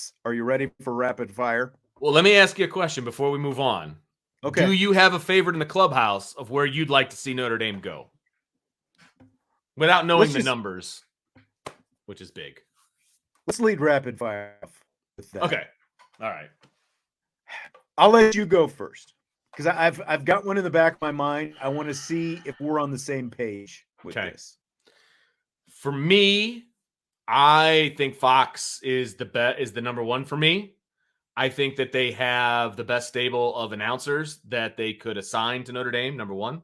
Fox. Are you ready for rapid fire? Well, let me ask you a question before we move on. Okay. Do you have a favorite in the clubhouse of where you'd like to see Notre Dame go? Without knowing the numbers, which is big. Let's lead rapid fire with that. Okay. All right. I'll let you go first because I've got one in the back of my mind. I want to see if we're on the same page with this. For me, I think Fox is the number one for me. I think that they have the best stable of announcers that they could assign to Notre Dame, number one.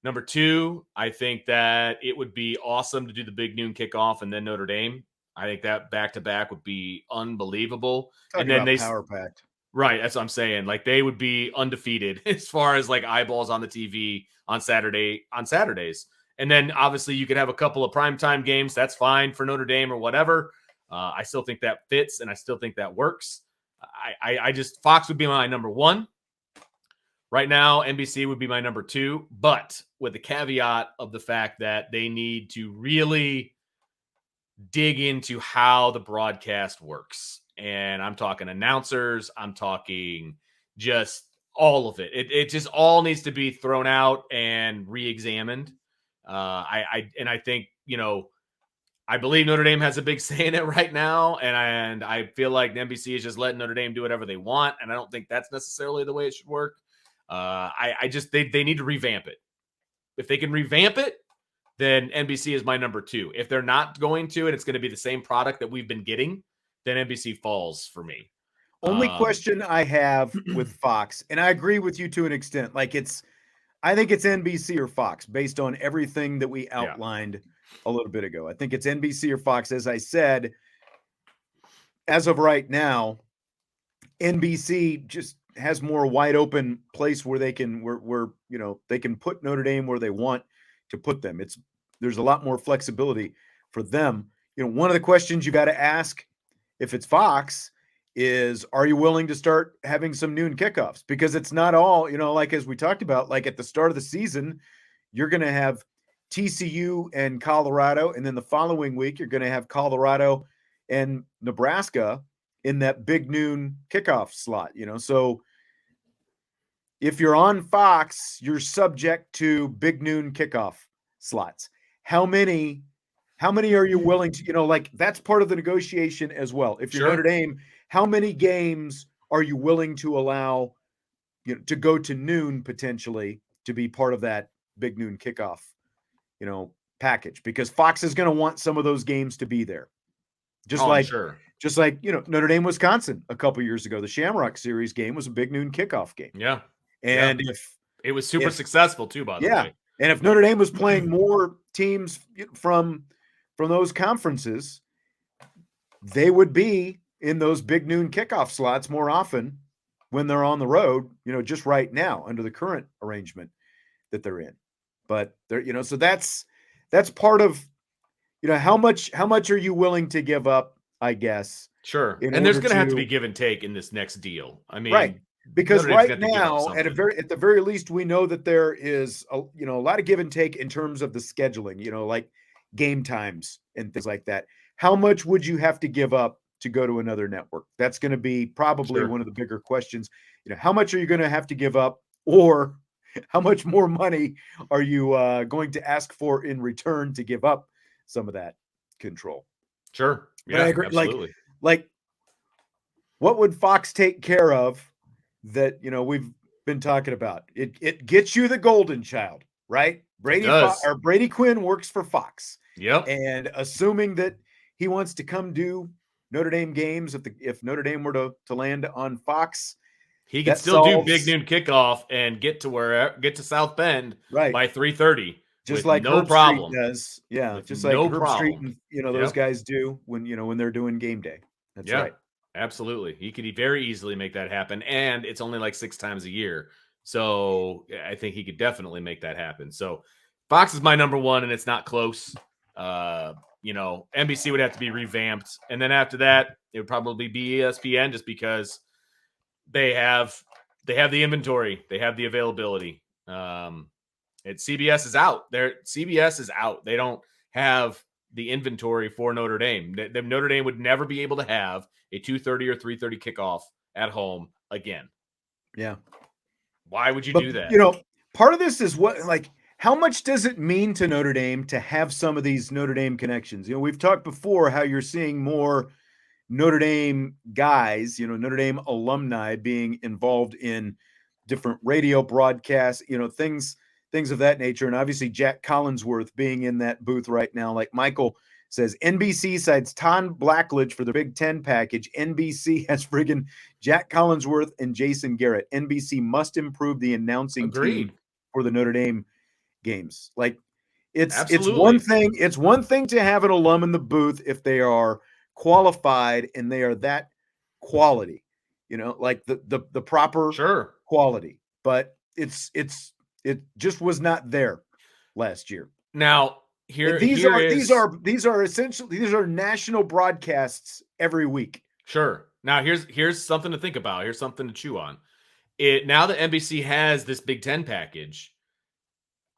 Number two, I think that it would be awesome to do the big noon kickoff and then Notre Dame. I think that back-to-back would be unbelievable. Talking and then power packed. Right, that's what I'm saying. Like, they would be undefeated as far as like eyeballs on the TV on Saturdays. And then obviously you could have a couple of primetime games. That's fine for Notre Dame or whatever. I still think that fits and I still think that works. I just Fox would be my number one. Right now, NBC would be my number two, but with the caveat of the fact that they need to really dig into how the broadcast works. And I'm talking announcers. I'm talking just all of it. It just all needs to be thrown out and re-examined. I think, I believe Notre Dame has a big say in it right now, and I feel like NBC is just letting Notre Dame do whatever they want, and I don't think that's necessarily the way it should work. They need to revamp it. If they can revamp it, then NBC is my number two. If they're not going to, and it's going to be the same product that we've been getting, then NBC falls for me. Only question I have with Fox, and I agree with you to an extent, like I think it's NBC or Fox based on everything that we outlined a little bit ago. I think it's NBC or Fox. As I said, as of right now, NBC just has more wide open place where they can they can put Notre Dame where they want to put them. There's a lot more flexibility for them. One of the questions you got to ask if it's Fox is, are you willing to start having some noon kickoffs? Because it's not all, like as we talked about, like at the start of the season, you're going to have TCU and Colorado, and then the following week you're going to have Colorado and Nebraska in that big noon kickoff slot, so if you're on Fox, you're subject to big noon kickoff slots. How many are you willing to, that's part of the negotiation as well. If you're Notre Dame, how many games are you willing to allow, to go to noon potentially to be part of that big noon kickoff, package? Because Fox is going to want some of those games to be there. Just like Notre Dame, Wisconsin a couple years ago, the Shamrock Series game was a big noon kickoff game. Yeah. And if it was super successful too, by the way. And if Notre Dame was playing more teams from those conferences, they would be in those big noon kickoff slots more often when they're on the road, just right now under the current arrangement that they're in. But they're, so that's part of, how much are you willing to give up, I guess. Sure. And there's going to have to be give and take in this next deal. I mean, right. Because right now, at the very least, we know that there is a lot of give and take in terms of the scheduling, like game times and things like that. How much would you have to give up to go to another network? That's going to be probably one of the bigger questions. How much are you going to have to give up, or how much more money are you going to ask for in return to give up some of that control? Sure. Yeah, but I agree. Absolutely. Like, what would Fox take care of that we've been talking about? It gets you the golden child, right? Brady Quinn works for Fox. Yep. And assuming that he wants to come do Notre Dame games, if Notre Dame were to land on Fox, he could still do big noon kickoff and get to South Bend by 3:30. Just like no Herb problem Street does. Yeah, just like Herb Street and those guys do when they're doing game day. That's right. Absolutely. He could very easily make that happen. And it's only like 6 times a year. So I think he could definitely make that happen. So Fox is my number one, and it's not close. NBC would have to be revamped. And then after that, it would probably be ESPN, just because they have the inventory. They have the availability. CBS is out. CBS is out. They don't have the inventory for Notre Dame. Notre Dame would never be able to have a 2:30 or 3:30 kickoff at home again. Yeah. Why would you do that? Part of this is how much does it mean to Notre Dame to have some of these Notre Dame connections? We've talked before how you're seeing more Notre Dame guys, Notre Dame alumni being involved in different radio broadcasts, things of that nature. And obviously Jack Collinsworth being in that booth right now. Like Michael says, NBC cites Tom Blackledge for the Big Ten package. NBC has friggin' Jack Collinsworth and Jason Garrett. NBC must improve the announcing team for the Notre Dame games. Like it's one thing. It's one thing to have an alum in the booth if they are qualified and they are that quality, like the proper quality. But it just was not there last year. Now these are national broadcasts every week. Sure. Now here's something to think about. Here's something to chew on. Now that NBC has this Big Ten package,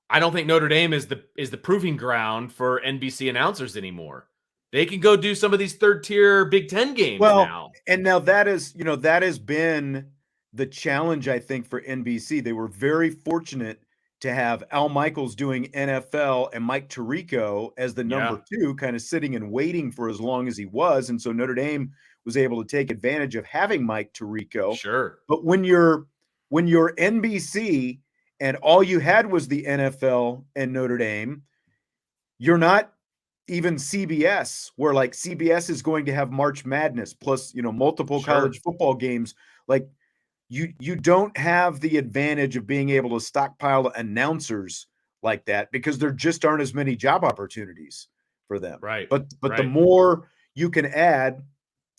I don't think Notre Dame is the proving ground for NBC announcers anymore. They can go do some of these third tier Big Ten games now. And now that has been the challenge, I think, for NBC. They were very fortunate to have Al Michaels doing NFL and Mike Tirico as the number 2, kind of sitting and waiting for as long as he was. And so Notre Dame was able to take advantage of having Mike Tirico. Sure. But when you're NBC and all you had was the NFL and Notre Dame, you're not even CBS, where like CBS is going to have March Madness plus, multiple college football games. Like you don't have the advantage of being able to stockpile announcers like that because there just aren't as many job opportunities for them. Right. But the more you can add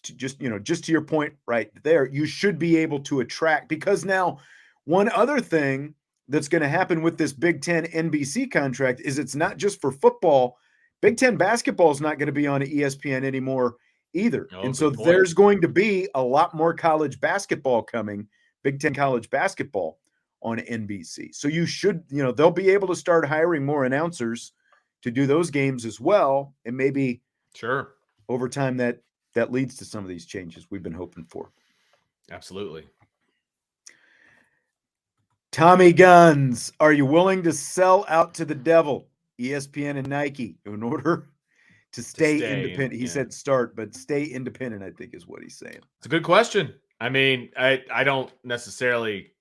to just to your point right there, you should be able to attract, because now one other thing that's going to happen with this Big Ten NBC contract is it's not just for football. Big Ten basketball is not going to be on ESPN anymore either. And so there's going to be a lot more college basketball coming, Big Ten college basketball on NBC. So you should, they'll be able to start hiring more announcers to do those games as well. And maybe over time that leads to some of these changes we've been hoping for. Absolutely. Tommy Guns, are you willing to sell out to the devil, ESPN and Nike, in order to stay independent? He said start, but stay independent, I think is what he's saying. It's a good question. I mean, I don't necessarily,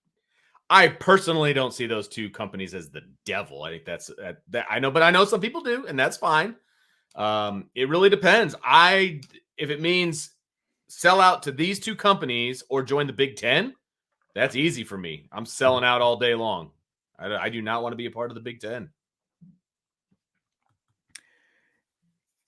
I personally don't see those two companies as the devil. I think that's that I know, but I know some people do, and that's fine. It really depends. If it means sell out to these two companies or join the Big Ten, that's easy for me. I'm selling out all day long. I do not want to be a part of the Big Ten.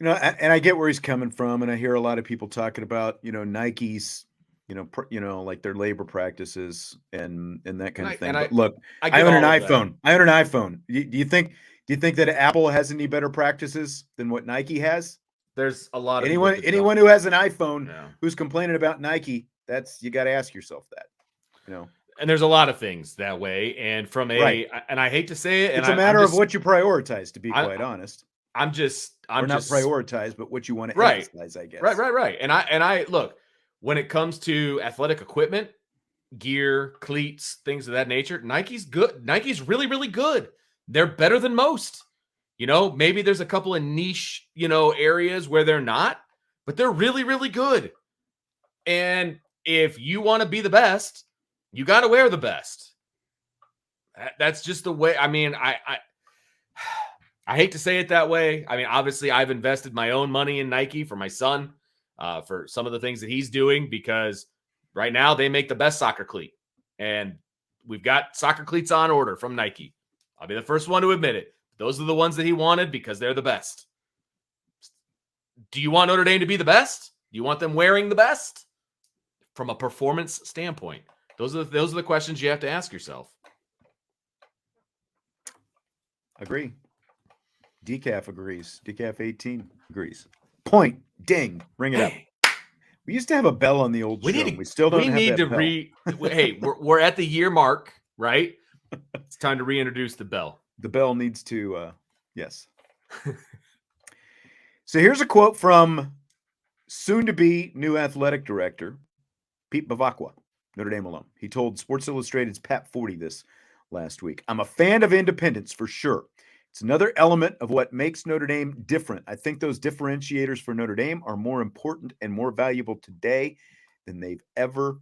And I get where he's coming from, and I hear a lot of people talking about, Nike's, like their labor practices and that kind of thing. But look, I own an iPhone. I own an iPhone. Do you think that Apple has any better practices than what Nike has? There's a lot of anyone who has an iPhone who's complaining about Nike, you got to ask yourself that. And there's a lot of things that way. And from and I hate to say it, it's a matter of what you prioritize, to be quite honest. I'm not prioritize, but what you want to emphasize, I guess. Right. And I look, when it comes to athletic equipment, gear, cleats, things of that nature, Nike's good. Nike's really, really good. They're better than most. Maybe there's a couple of niche, areas where they're not, but they're really, really good. And if you want to be the best, you got to wear the best. That's just the way. I mean, I hate to say it that way. I mean, obviously, I've invested my own money in Nike for my son, for some of the things that he's doing, because right now they make the best soccer cleat. And we've got soccer cleats on order from Nike. I'll be the first one to admit it. Those are the ones that he wanted because they're the best. Do you want Notre Dame to be the best? Do you want them wearing the best? From a performance standpoint, those are the questions you have to ask yourself. Agree. Decaf agrees. Decaf 18 agrees. Point. Ding. Ring it up. We used to have a bell on the old show. We still don't have that bell. Hey, we're at the year mark, right? It's time to reintroduce the bell. The bell needs to, yes. So here's a quote from soon-to-be new athletic director, Pete Bevacqua, Notre Dame alum. He told Sports Illustrated's Pat 40 this last week. I'm a fan of independence for sure. It's another element of what makes Notre Dame different. I think those differentiators for Notre Dame are more important and more valuable today than they've ever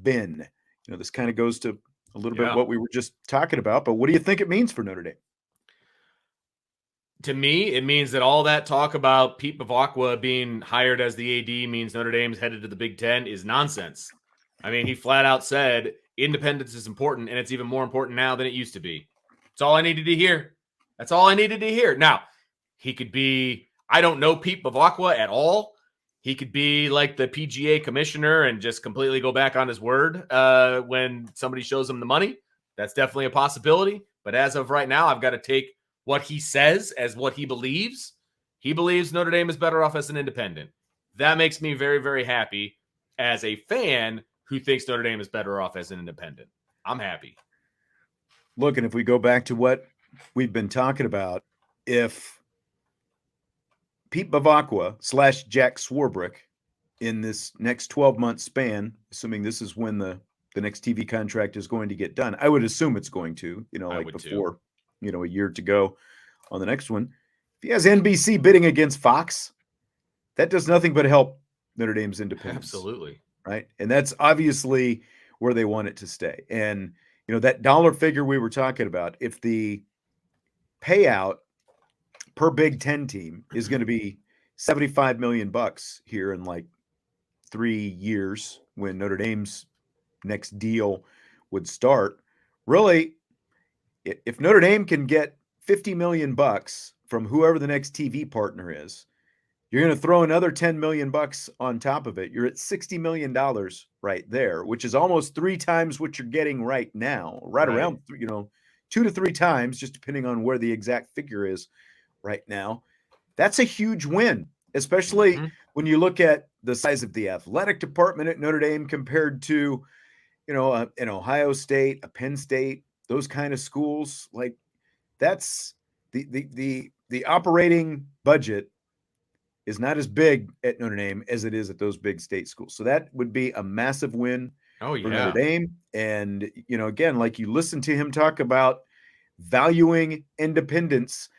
been. This kind of goes to a little bit what we were just talking about, but what do you think it means for Notre Dame? To me, it means that all that talk about Pete Bevacqua being hired as the AD means Notre Dame's headed to the Big Ten is nonsense. I mean, he flat out said independence is important, and it's even more important now than it used to be. That's all I needed to hear. That's all I needed to hear. Now, he could be, I don't know Pete Bevacqua at all. He could be like the PGA commissioner and just completely go back on his word when somebody shows him the money. That's definitely a possibility. But as of right now, I've got to take what he says as what he believes. He believes Notre Dame is better off as an independent. That makes me very, very happy as a fan who thinks Notre Dame is better off as an independent. I'm happy. Look, and if we go back to what we've been talking about, if Pete Bevacqua / Jack Swarbrick in this next 12-month span, assuming this is when the next TV contract is going to get done, I would assume it's going to, like before, a year to go on the next one. If he has NBC bidding against Fox, that does nothing but help Notre Dame's independence. Absolutely. Right. And that's obviously where they want it to stay. And, that dollar figure we were talking about, if the payout per Big Ten team is going to be $75 million here in like 3 years when Notre Dame's next deal would start, really, if Notre Dame can get $50 million from whoever the next TV partner is, you're going to throw another $10 million on top of it. You're at $60 million right there, which is almost 3 times what you're getting right now, right around, 2 to 3 times, just depending on where the exact figure is right now. That's a huge win, especially when you look at the size of the athletic department at Notre Dame compared to, an Ohio State, a Penn State, those kind of schools. Like, that's the operating budget is not as big at Notre Dame as it is at those big state schools. So that would be a massive win for Notre Dame. And, again, like you listen to him talk about valuing independence,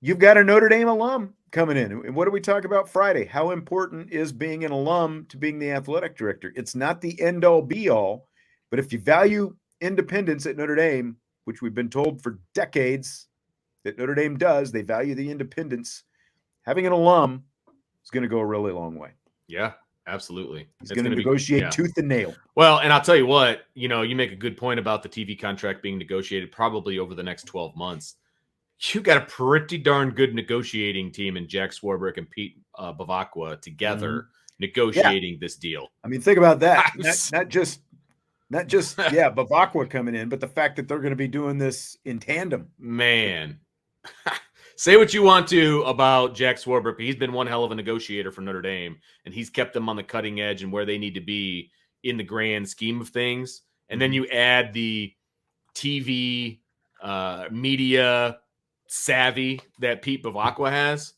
you've got a Notre Dame alum coming in. And what do we talk about Friday? How important is being an alum to being the athletic director? It's not the end all be all, but if you value independence at Notre Dame, which we've been told for decades that Notre Dame does, they value the independence. Having an alum is going to go a really long way. Yeah, absolutely. He's going to negotiate tooth and nail. Well, and I'll tell you what, you make a good point about the TV contract being negotiated probably over the next 12 months. You got a pretty darn good negotiating team in Jack Swarbrick and Pete Bevacqua together negotiating this deal. I mean, think about that. Not just Bevacqua coming in, but the fact that they're going to be doing this in tandem. Man. Say what you want to about Jack Swarbrick, but he's been one hell of a negotiator for Notre Dame, and he's kept them on the cutting edge and where they need to be in the grand scheme of things. And then you add the TV media savvy that Pete Bevacqua has.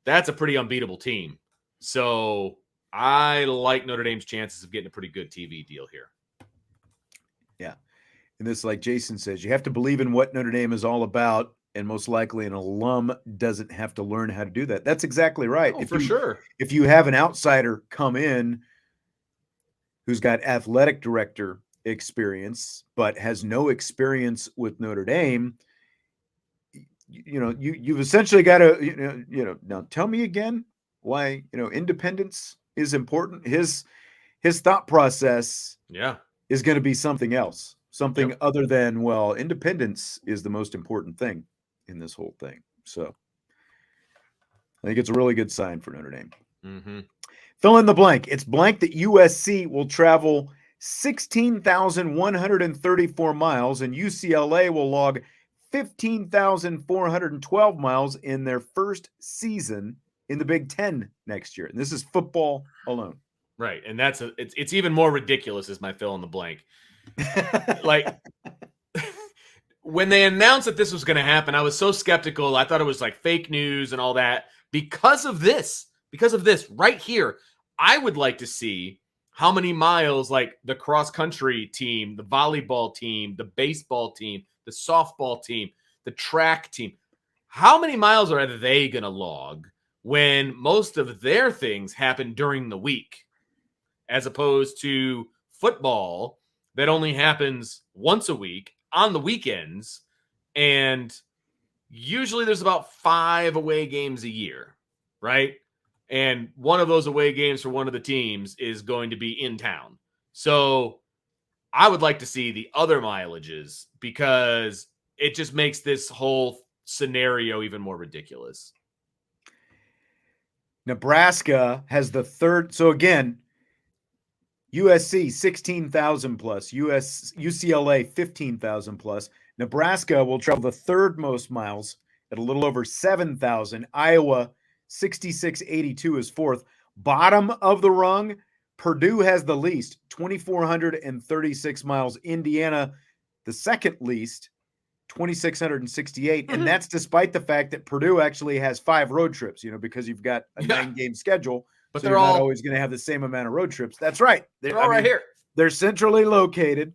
That's a pretty unbeatable team. So I like Notre Dame's chances of getting a pretty good TV deal here. Yeah. And this, like Jason says, you have to believe in what Notre Dame is all about. And most likely an alum doesn't have to learn how to do that. That's exactly right. Oh, for sure. If you have an outsider come in who's got athletic director experience, but has no experience with Notre Dame, you've essentially got to, now tell me again why, independence is important. His thought process is going to be something else, something other than, well, independence is the most important thing in this whole thing. So I think it's a really good sign for Notre Dame. Fill in the blank. It's blank that USC will travel 16,134 miles and UCLA will log 15,412 miles in their first season in the Big Ten next year. And this is football alone. Right. And it's even more ridiculous as my fill in the blank. Like, when they announced that this was going to happen, I was so skeptical. I thought it was like fake news and all that. Because of this right here, I would like to see how many miles like the cross country team, the volleyball team, the baseball team, the softball team, the track team, how many miles are they going to log when most of their things happen during the week, as opposed to football that only happens once a week on the weekends, and usually there's about 5 away games a year, right? And one of those away games for one of the teams is going to be in town. So I would like to see the other mileages because it just makes this whole scenario even more ridiculous. Nebraska has the third. So again, USC 16,000 plus, UCLA 15,000 plus. Nebraska will travel the third most miles at a little over 7,000. Iowa 6682 is fourth. Bottom of the rung, Purdue has the least, 2,436 miles. Indiana, the second least, 2,668. And that's despite the fact that Purdue actually has 5 road trips, because you've got a 9-game schedule. But so they're not all always going to have the same amount of road trips. That's right. They're all right here. They're centrally located.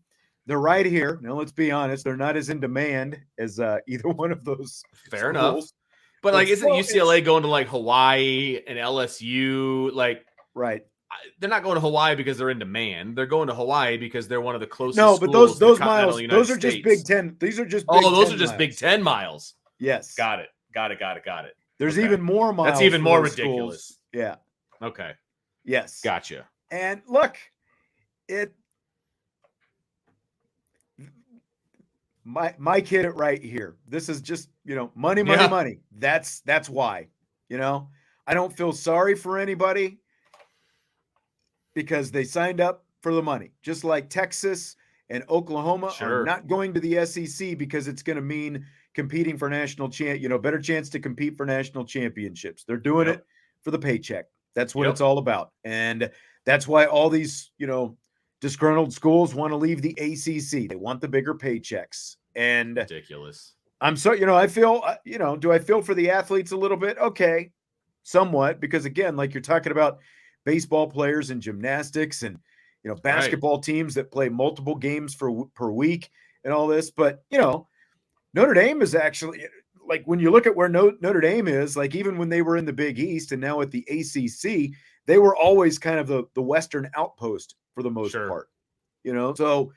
They're right here. Now, let's be honest. They're not as in demand as either one of those. Fair enough. But like, isn't UCLA going to like Hawaii and LSU? Like, right. They're not going to Hawaii because they're in demand. They're going to Hawaii because they're one of the closest. No, but schools those miles, those are just Big Ten. These are just Big those Ten are just miles. Big Ten miles. Yes. Got it. There's even more miles. That's even more ridiculous. Schools. Yeah. Okay. Yes. Gotcha. And look, Mike hit it right here. This is just, money. That's why, I don't feel sorry for anybody because they signed up for the money, just like Texas and Oklahoma are not going to the SEC because it's going to mean competing for national better chance to compete for national championships. They're doing it for the paycheck. That's what it's all about. And that's why all these, disgruntled schools want to leave the ACC. They want the bigger paychecks. And ridiculous. I'm so, I feel, do I feel for the athletes a little bit? Okay, somewhat, because again, like you're talking about baseball players and gymnastics and, basketball teams that play multiple games per week and all this. But, Notre Dame is actually, like, when you look at where Notre Dame is, like, even when they were in the Big East and now at the ACC, they were always kind of the Western outpost for the most part, so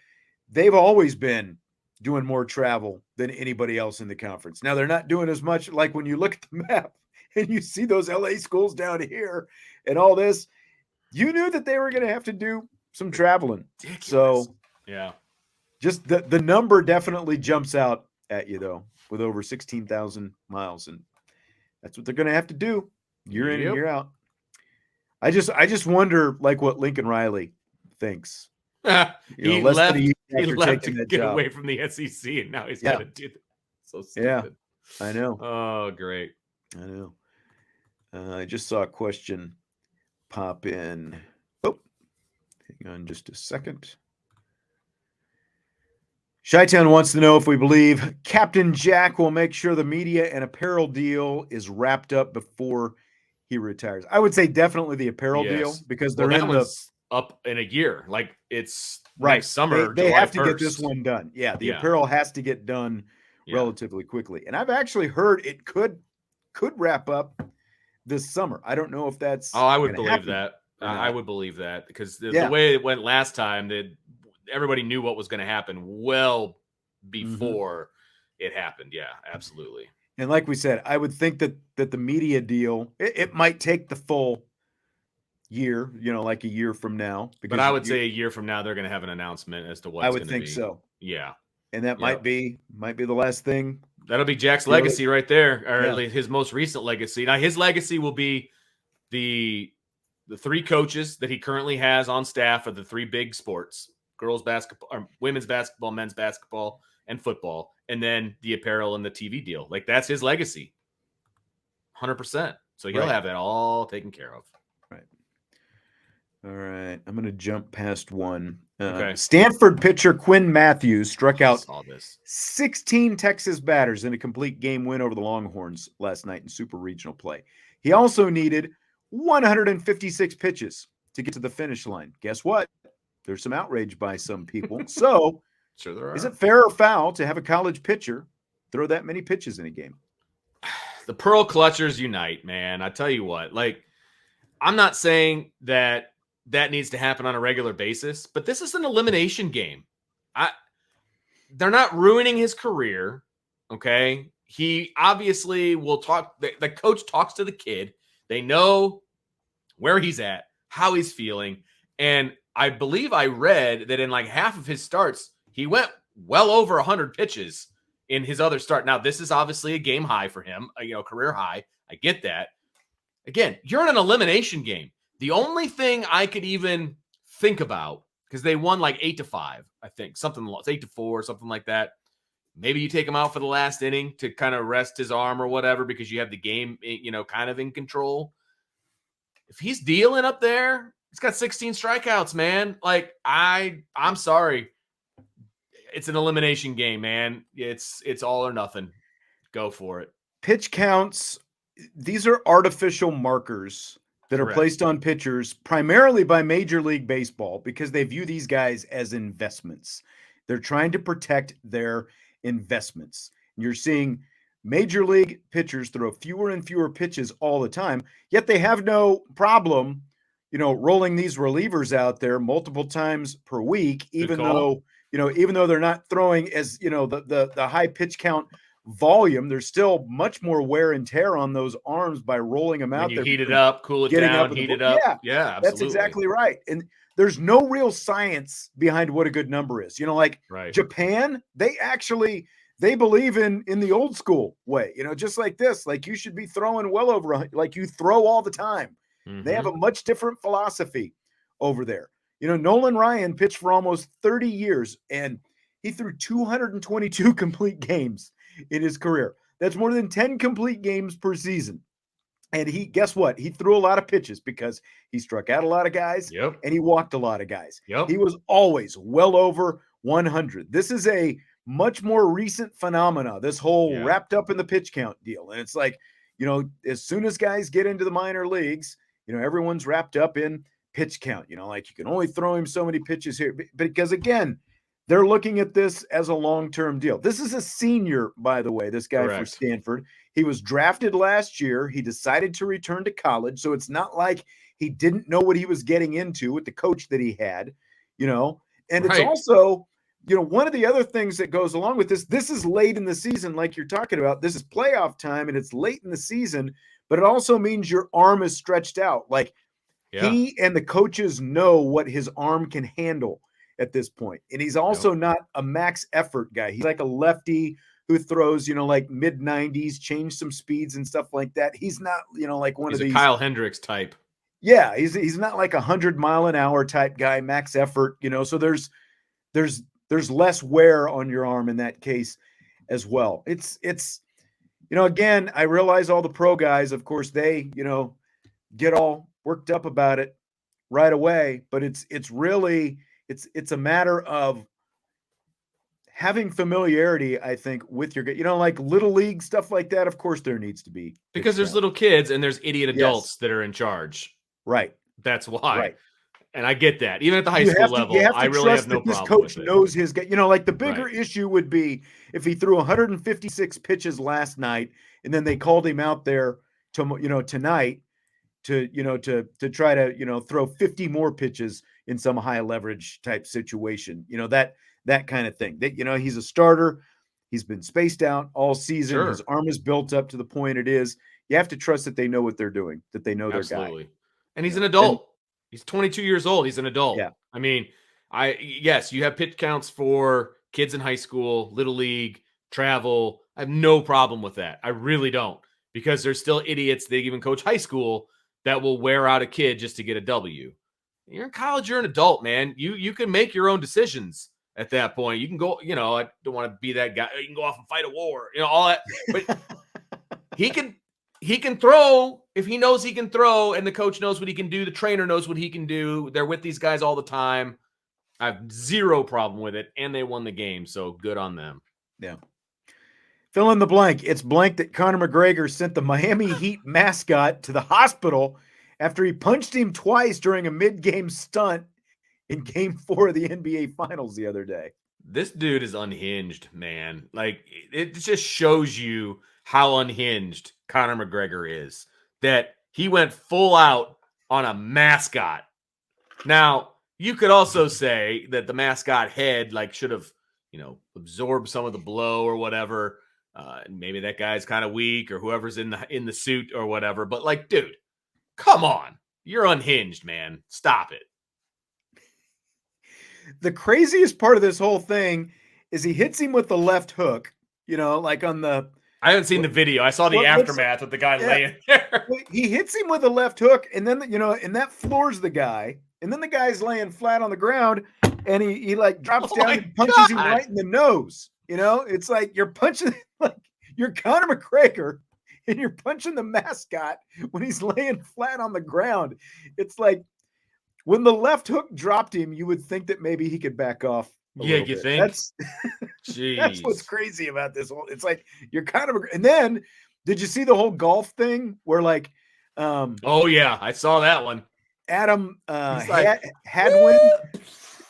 they've always been doing more travel than anybody else in the conference. Now they're not doing as much. Like when you look at the map and you see those LA schools down here and all this, you knew that they were going to have to do some traveling. Ridiculous. So yeah, just the number definitely jumps out at you though, with over 16,000 miles. And that's what they're going to have to do year in and year out. I just wonder like what Lincoln Riley thinks. He left to get away from the SEC, and now he's got to do that. So stupid. Yeah, I know. Oh, great. I know. I just saw a question pop in. Oh, hang on just a second. Chi-Town wants to know if we believe Captain Jack will make sure the media and apparel deal is wrapped up before he retires. I would say definitely the apparel deal because they're up in a year. Like it's next summer. They July have 1st. to get this one done. Yeah, the apparel has to get done relatively quickly. And I've actually heard it could wrap up this summer. I don't know if that's I would believe that. I would believe that because the way it went last time, that everybody knew what was going to happen well before it happened. Yeah, absolutely. And like we said, I would think that the media deal, it might take the full year, like a year from now. But I would say a year from now, they're going to have an announcement as to what's going to be. I would think so. Yeah. And that might be the last thing. That'll be Jack's legacy right there, or his most recent legacy. Now, his legacy will be the 3 coaches that he currently has on staff of the 3 big sports: girls basketball, or women's basketball, men's basketball, and football, and then the apparel and the TV deal. Like that's his legacy, 100%. So he'll have that all taken care of. Right. All right. I'm going to jump past one. Okay. Stanford pitcher Quinn Matthews struck I out saw this. 16 Texas batters in a complete game win over the Longhorns last night in Super Regional play. He also needed 156 pitches to get to the finish line. Guess what? There's some outrage by some people. So, Sure there are. is it fair or foul to have a college pitcher throw that many pitches in a game? The Pearl Clutchers unite, man. I tell you what, like, I'm not saying that needs to happen on a regular basis, but this is an elimination game. They're not ruining his career, okay? He obviously will talk. The coach talks to the kid. They know where he's at, how he's feeling. And I believe I read that in like half of his starts, he went well over 100 pitches in his other start. Now, this is obviously a game high for him, career high. I get that. Again, you're in an elimination game. The only thing I could even think about, because they won like 8-5, I think, something 8-4, something like that. Maybe you take him out for the last inning to kind of rest his arm or whatever, because you have the game, kind of in control. If he's dealing up there, he's got 16 strikeouts, man. Like, I'm sorry. It's an elimination game, man. It's all or nothing. Go for it. Pitch counts, these are artificial markers that Correct. are placed on pitchers primarily by Major League Baseball because they view these guys as investments. They're trying to protect their investments. You're seeing Major League pitchers throw fewer and fewer pitches all the time, yet they have no problem, rolling these relievers out there multiple times per week, even though they're not throwing as, the high pitch count volume. There's still much more wear and tear on those arms by rolling them out when you there. Heat it up, cool it down, heat it up. Yeah, absolutely. That's exactly right. And there's no real science behind what a good number is. Like right. Japan, they believe in the old school way, just like this, like you should be throwing well over, like you throw all the time. Mm-hmm. They have a much different philosophy over there. Nolan Ryan pitched for almost 30 years and he threw 222 complete games in his career. That's more than 10 complete games per season. And guess what? He threw a lot of pitches because he struck out a lot of guys and he walked a lot of guys. He was always well over 100. This is a much more recent phenomena, this whole wrapped up in the pitch count deal. And it's like, as soon as guys get into the minor leagues, everyone's wrapped up in pitch count, like you can only throw him so many pitches here. Because again, they're looking at this as a long-term deal. This is a senior, by the way, this guy for Stanford. He was drafted last year. He decided to return to college. So it's not like he didn't know what he was getting into with the coach that he had, and it's also, one of the other things that goes along with this is late in the season, like you're talking about. This is playoff time and it's late in the season, but it also means your arm is stretched out. Like he and the coaches know what his arm can handle at this point. And he's also not a max effort guy. He's like a lefty who throws, like mid 90s, change some speeds and stuff like that. He's not, like one of these Kyle Hendricks type. Yeah. He's not like 100-mile-an-hour type guy, max effort, so there's less wear on your arm in that case as well. It's, again, I realize all the pro guys, of course, they, get all worked up about it right away, but it's really, it's a matter of having familiarity, I think, with your, like little league stuff like that. Of course, there needs to be, because there's little kids and there's idiot adults that are in charge. Right. That's why. Right. And I get that. Even at the high school level, I really have no problem with it. This coach knows his guy. Like the bigger issue would be if he threw 156 pitches last night and then they called him out there to, tonight to try to, throw 50 more pitches in some high leverage type situation, that kind of thing. That, he's a starter. He's been spaced out all season. Sure. His arm is built up to the point it is. You have to trust that they know what they're doing, that they know their guy. And he's an adult. He's 22 years old. He's an adult. Yeah. I mean, yes, you have pitch counts for kids in high school, little league, travel. I have no problem with that. I really don't, because there's still idiots that even coach high school that will wear out a kid just to get a W. You're in college, you're an adult, man. You can make your own decisions at that point. You can go, I don't want to be that guy. You can go off and fight a war, all that. But he can throw if he knows he can throw, and the coach knows what he can do. The trainer knows what he can do. They're with these guys all the time. I have zero problem with it, and they won the game, so good on them. Yeah. Fill in the blank. It's blank that Conor McGregor sent the Miami Heat mascot to the hospital after he punched him twice during a mid-game stunt in Game 4 of the NBA Finals the other day. This dude is unhinged, man. Like, it just shows you how unhinged Conor McGregor is, that he went full out on a mascot. Now, you could also say that the mascot head should have, absorbed some of the blow or whatever. Maybe that guy's kind of weak, or whoever's in the suit or whatever. But dude, come on. You're unhinged, man. Stop it. The craziest part of this whole thing is he hits him with the left hook, on the... I haven't seen the video. I saw the aftermath with the guy laying there. He hits him with a left hook, and then, and that floors the guy. And then the guy's laying flat on the ground, and he drops down and punches him right in the nose. It's like you're punching, you're Conor McGregor, and you're punching the mascot when he's laying flat on the ground. It's like when the left hook dropped him, you would think that maybe he could back off. Yeah, you think? That's what's crazy about this whole. It's like you're kind of. And then, did you see the whole golf thing where oh yeah, I saw that one. Adam Hadwin.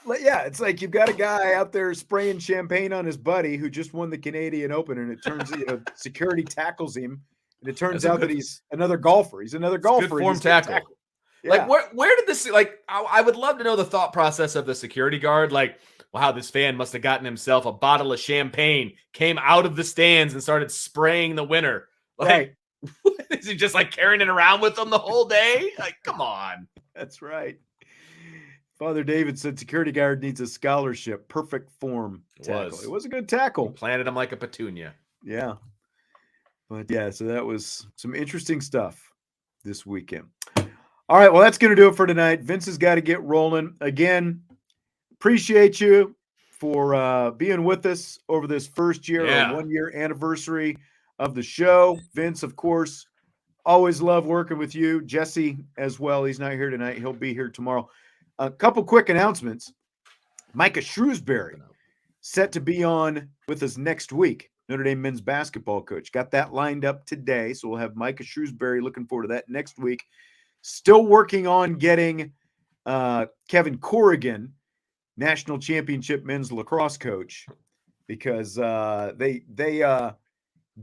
Yeah, it's like you've got a guy out there spraying champagne on his buddy who just won the Canadian Open, and it turns security tackles him, and it turns out that he's another golfer. He's another golfer. Good form tackle. Yeah. Where did this? I would love to know the thought process of the security guard. Wow, this fan must have gotten himself a bottle of champagne, came out of the stands and started spraying the winner. Right. Is he just carrying it around with him the whole day? Come on. That's right. Father David said security guard needs a scholarship. Perfect form tackle. It was a good tackle. He planted him like a petunia. Yeah. But yeah, so that was some interesting stuff this weekend. All right, well, that's going to do it for tonight. Vince has got to get rolling. Again, appreciate you for being with us over this first year or 1 year anniversary of the show. Vince, of course, always love working with you. Jesse as well. He's not here tonight. He'll be here tomorrow. A couple quick announcements. Micah Shrewsbury set to be on with us next week. Notre Dame men's basketball coach. Got that lined up today. So we'll have Micah Shrewsbury. Looking forward to that next week. Still working on getting Kevin Corrigan, national championship men's lacrosse coach, because they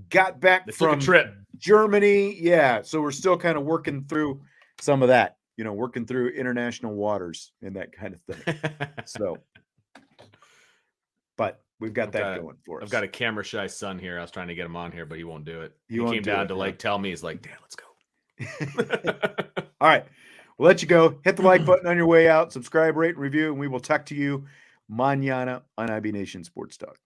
got back from trip. Germany. Yeah, so we're still kind of working through some of that, working through international waters and that kind of thing. So, but we'we've got that going for us. I've got a camera shy son here. I was trying to get him on here, but he won't do it. He came down to tell me, he's like, Dad, let's go. All right. We'll let you go. Hit the like button on your way out. Subscribe, rate, and review, and we will talk to you mañana on IB Nation Sports Talk.